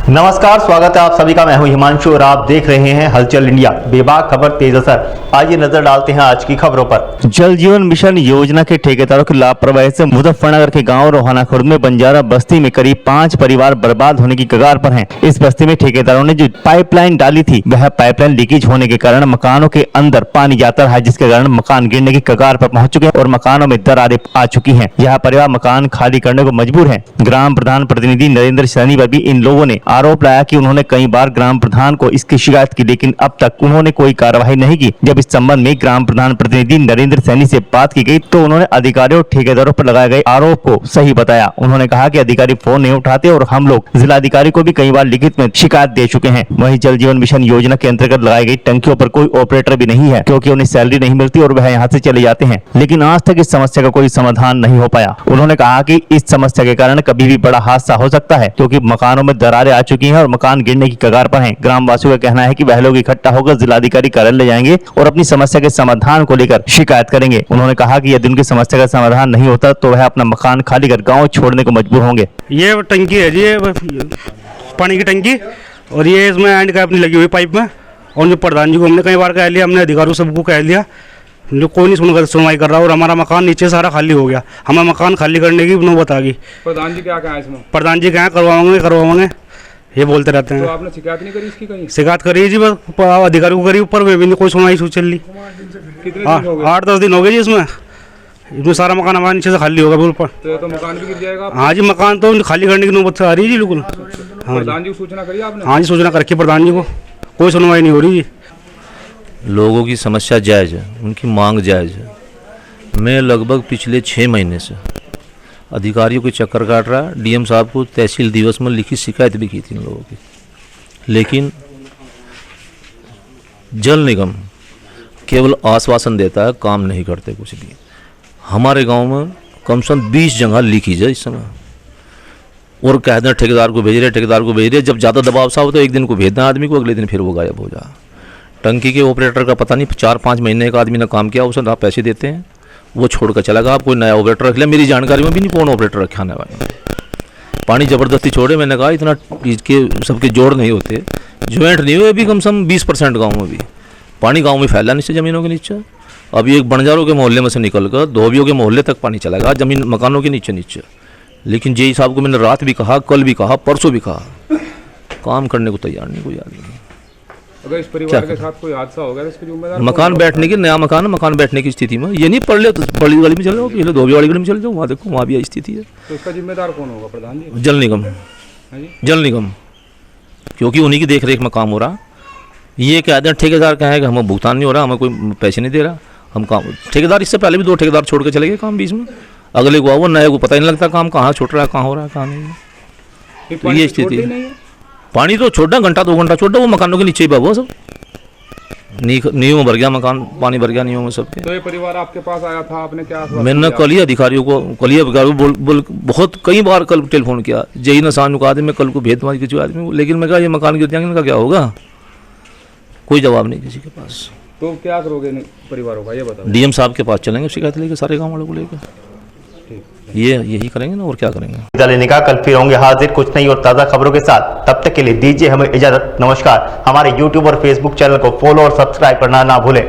नमस्कार, स्वागत है आप सभी का। मैं हूं हिमांशु और आप देख रहे हैं हलचल इंडिया। बेबाक खबर तेज असर। आइए नजर डालते हैं आज की खबरों पर। जल जीवन मिशन योजना के ठेकेदारों की लापरवाही से मुजफ्फरनगर के गांव रोहाना खुर्द में बंजारा बस्ती में करीब 5 परिवार बर्बाद होने की कगार पर हैं। इस बस्ती में ठेकेदारों ने जो पाइपलाइन डाली थी वह पाइपलाइन लीकेज होने के कारण मकानों के अंदर पानी जाता रहा, जिसके कारण मकान गिरने की कगार पर पहुंच चुके हैं और मकानों में दरारें आ चुकी हैं। यह परिवार मकान खाली करने को मजबूर है। ग्राम प्रधान प्रतिनिधि नरेंद्र सैनी पर भी इन लोगों ने आरोप लगाया कि उन्होंने कई बार ग्राम प्रधान को इसकी शिकायत की, लेकिन अब तक उन्होंने कोई कार्रवाई नहीं की। जब इस संबंध में ग्राम प्रधान प्रतिनिधि नरेंद्र सैनी से बात की गई तो उन्होंने अधिकारियों और ठेकेदारों पर लगाए गए आरोप को सही बताया। उन्होंने कहा कि अधिकारी फोन नहीं उठाते और हम लोग जिलाधिकारी को भी कई बार लिखित में शिकायत दे चुके हैं। वहीं जल जीवन मिशन योजना के अंतर्गत लगाई गई टंकियों पर कोई ऑपरेटर भी नहीं है, क्योंकि उन्हें सैलरी नहीं मिलती और वह यहाँ से चले जाते हैं। लेकिन आज तक इस समस्या का कोई समाधान नहीं हो पाया। उन्होंने कहा कि इस समस्या के कारण कभी भी बड़ा हादसा हो सकता है, क्योंकि मकानों में दरारें आ चुकी हैं और मकान गिरने की कगार पर हैं। ग्रामवासियों का कहना है कि वह लोग इकट्ठा होकर जिलाधिकारी कार्यालय जाएंगे और अपनी समस्या के समाधान को लेकर शिकायत करेंगे। उन्होंने कहा कि यदि उनकी समस्या का समाधान नहीं होता तो वह अपना मकान खाली कर गाँव छोड़ने को मजबूर होंगे। ये टंकी है जी, ये पानी की टंकी, और ये इसमें एंड कैप नहीं लगी हुई पाइप में। और जो प्रधान जी को हमने कई बार कह लिया, हमने अधिकारियों सबको कह लिया, जो कोई नहीं सुनवाई कर रहा और हमारा मकान नीचे सारा खाली हो गया। हमें मकान खाली करने की नौबत आ गई। प्रधान जी क्या कहा इसमें? प्रधान जी क्या करवाओगे ये बोलते रहते हैं। तो आपने शिकायत नहीं करी इसकी? कहीं शिकायत करी जी, बस अधिकारी को करी, ऊपर में भी कोई सुनवाई चल रही। 8-10 दिन हो गए जी। इसमें सारा मकान हमारे नीचे से खाली होगा बिल्कुल। तो मकान भी गिर जाएगा? हाँ जी, मकान तो खाली करने की नौबत आ रही है जी बिल्कुल। प्रधान जी को सूचना करी आपने? हाँ जी, सूचना कर रखी प्रधान जी को, कोई सुनवाई नहीं हो रही जी। लोगों की समस्या जायज़ है, उनकी मांग जायज़ है। मैं लगभग पिछले 6 महीने से अधिकारियों के चक्कर काट रहा, डीएम साहब को तहसील दिवस में लिखी शिकायत भी की थी इन लोगों की, लेकिन जल निगम केवल आश्वासन देता है, काम नहीं करते कुछ भी। हमारे गांव में कम से कम 20 जगह लीकेज है इस समय, और कहते हैं ठेकेदार को भेज रहे। जब ज़्यादा दबाव सा हो तो एक दिन को भेजना आदमी को, अगले दिन फिर वो गायब हो जा। टंकी के ऑपरेटर का पता नहीं, 4-5 महीने का आदमी ने काम किया, उसे आप पैसे देते हैं, वो छोड़कर चला गया। आप कोई नया ऑपरेटर रख लिया, मेरी जानकारी में भी नहीं कौन ऑपरेटर रखा आने वाले। पानी ज़बरदस्ती छोड़े, मैंने कहा इतना इसके सबके जोड़ नहीं होते, ज्वाइंट नहीं हुए अभी, कम से कम 20% गाँव में भी पानी गाँव में फैला नीचे ज़मीनों के नीचे। अभी एक बंजारों के मोहल्ले में से निकल कर धोबियों के मोहल्ले तक पानी चला गया, ज़मीन मकानों के नीचे। लेकिन जेई साहब को मैंने रात भी कहा, कल भी कहा, परसों भी कहा, काम करने को तैयार नहीं कोई आदमी। अगर इस परिवार के साथ कोई हादसा हो गया तो इसके जिम्मेदार मकान बैठने की, नया मकान बैठने की स्थिति में, ये नहीं पढ़ बड़ी गली में चल जाओ, पहले धोबी वाली गली में चल जाओ, वहाँ देखो वहाँ भी यही स्थिति है। तो इसका जिम्मेदार कौन होगा? प्रधान जी? जल निगम, क्योंकि उन्हीं की देख रेख में काम हो रहा। ये कहते हैं ठेकेदार कहे कि हमें भुगतान नहीं हो रहा, हमें कोई पैसे नहीं दे रहा, हम काम। ठेकेदार इससे पहले भी 2 ठेकेदार छोड़ के चले गए काम बीच में, अगले को वो नए को पता ही नहीं लगता काम कहाँ छूट रहा है, कहाँ हो रहा है, कहाँ नहीं। तो ये स्थिति है। पानी तो छोड़ा, घंटा 2 घंटा छोड़ा, वो मकानों के नीचे ही बाबू सब नींव भर गया, मकान पानी भर गया नींव में सबके। तो ये परिवार आपके पास आया था, आपने क्या? मैंने कल अधिकारियों को बोल बहुत कई बार कल टेलीफोन किया, जय नसान को आदमी, मैं कल को भेज दूँगा किसी आदमी को, लेकिन मैं कहा ये मकान गिर जाएंगे, इनका क्या होगा? कोई जवाब नहीं किसी के पास। तो क्या करोगे परिवारों का, ये बताओ? डीएम साहब के पास चलेंगे शिकायत लेकर, सारे गाँव वालों को लेकर। यही करेंगे ना, और क्या करेंगे। लेने का कल फिर होंगे हाजिर कुछ नई और ताज़ा खबरों के साथ। तब तक के लिए दीजिए हमें इजाजत। नमस्कार। हमारे YouTube और Facebook चैनल को फॉलो और सब्सक्राइब करना ना भूलें।